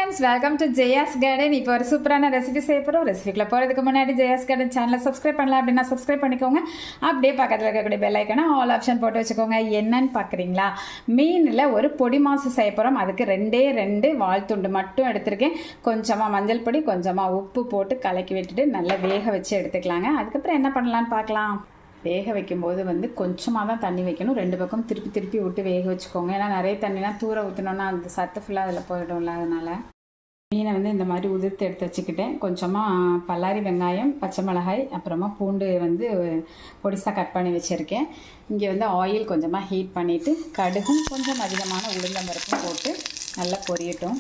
Friends, welcome to Jaya's garden. இப்போ ஒரு சூப்பரான ரெசிபி செய்ய போகிறோம். ரெசிபிக்குள்ள போகிறதுக்கு முன்னாடி ஜெயாஸ் கார்டன் சேனலை சப்ஸ்கிரைப் பண்ணலாம் அப்படின்னா சப்ஸ்கிரைப் பண்ணிக்கோங்க. அப்படியே பக்கத்தில் இருக்கக்கூடிய பெல் ஐக்கான ஆல் ஆப்ஷன் போட்டு வச்சுக்கோங்க. என்னன்னு பார்க்குறீங்களா, மீனில் ஒரு பொடி மாசு செய்ய போகிறோம். அதுக்கு ரெண்டு வால் துண்டு மட்டும் எடுத்திருக்கேன். கொஞ்சமாக மஞ்சள் பொடி, கொஞ்சமாக உப்பு போட்டு கலக்கி விட்டுட்டு நல்லா வேக வச்சு எடுத்துக்கலாங்க. அதுக்கப்புறம் என்ன பண்ணலான்னு பார்க்கலாம். வேக வைக்கும்போது கொஞ்சமாக தான் தண்ணி வைக்கணும். ரெண்டு பக்கம் திருப்பி விட்டு வேக வச்சுக்கோங்க. ஏன்னா நிறைய தண்ணிலாம் தூர ஊற்றினோன்னா அந்த சத்து ஃபுல்லாக அதில் போயிடும்ல. அதனால் மீனை இந்த மாதிரி உதிர்த்து எடுத்து வச்சுக்கிட்டேன். கொஞ்சமாக பல்லாரி வெங்காயம், பச்சை மிளகாய், அப்புறமா பூண்டு பொடிசாக கட் பண்ணி வச்சுருக்கேன். இங்கே ஆயில் கொஞ்சமாக ஹீட் பண்ணிவிட்டு கடுகும் கொஞ்சம் அதிகமான உளுந்தம்பருப்பும் போட்டு நல்லா பொரியட்டும்.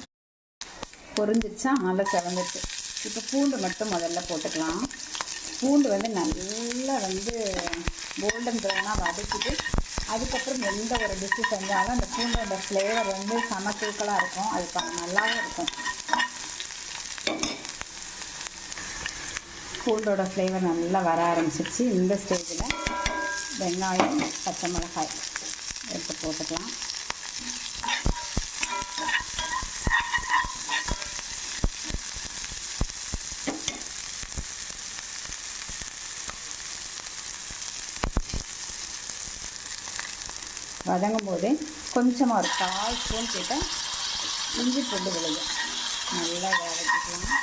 பொரிஞ்சிச்சா நல்லா செவந்துட்டு. இப்போ பூண்டு மட்டும் முதல்ல போட்டுக்கலாம். பூண்டு நல்லா கோல்டன் ப்ரௌனாக வதக்கிட்டு அதுக்கப்புறம் எந்த ஒரு டிஷ்ஷு செஞ்சாலும் அந்த பூண்டோட ஃப்ளேவர் செம தூக்கலாக இருக்கும். அது நல்லாவும் இருக்கும். பூண்டோட ஃப்ளேவர் நல்லா வர ஆரம்பிச்சிருச்சு. இந்த ஸ்டேஜில் வெங்காயம், பச்சை மிளகாய் எடுத்து போட்டுக்கலாம். வதங்கும் போதே கொஞ்சமாக ஒரு 1/4 ஸ்பூன் கிட்ட இஞ்சி பூண்டு விழுது நல்லா வதக்கிக்கலாம்.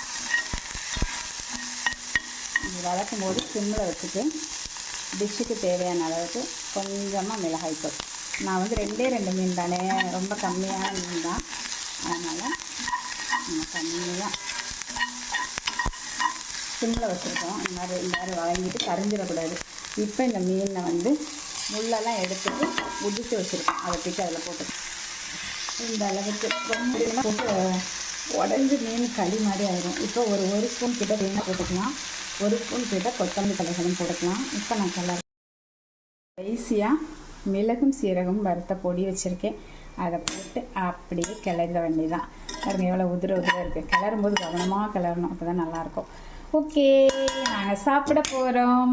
இது வதக்கும் போது சிம்மில் வச்சுட்டு டிஷ்ஷுக்கு தேவையான அளவுக்கு கொஞ்சமாக மிளகாய்த்தூள். நான் 2 மீன் தானே, ரொம்ப கம்மியான மீன் தான். அதனால் நம்ம கம்மியாக சிம்மில் வச்சுருக்கோம். இந்த மாதிரி வதங்கிட்டு கரிஞ்சிடக்கூடாது. இப்போ இந்த மீனை முள்ளெல்லாம் எடுத்துட்டு உதித்து வச்சுருக்கோம். அதை தூக்கி அதில் போட்டு இந்த அளவுக்கு ரொம்ப போட்டு உடஞ்சி மீன் களி மாதிரி ஆயிடும். இப்போ ஒரு ஸ்பூன் கிட்ட தேங்காய் போட்டுக்கலாம். 1 ஸ்பூன் கிட்ட கொத்தமல்லி தலைகளும் போட்டுக்கலாம். இப்போ நான் கடைசியாக மிளகும் சீரகம் வறுத்த பொடி வச்சுருக்கேன். அதை போட்டு அப்படியே கிளற வேண்டியதான். பாருங்கள் எவ்வளோ உதிர இருக்குது. கிளறும்போது கவனமாக கிளறணும், அப்போ தான் நல்லாயிருக்கும். ஓகே, நாங்கள் சாப்பிட போகிறோம்.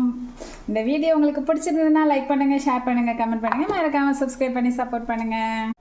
இந்த வீடியோ உங்களுக்கு பிடிச்சிருந்ததுன்னா லைக் பண்ணுங்கள், ஷேர் பண்ணுங்கள், கமெண்ட் பண்ணுங்கள். மறக்காமல் சப்ஸ்கிரைப் பண்ணி சப்போர்ட் பண்ணுங்கள்.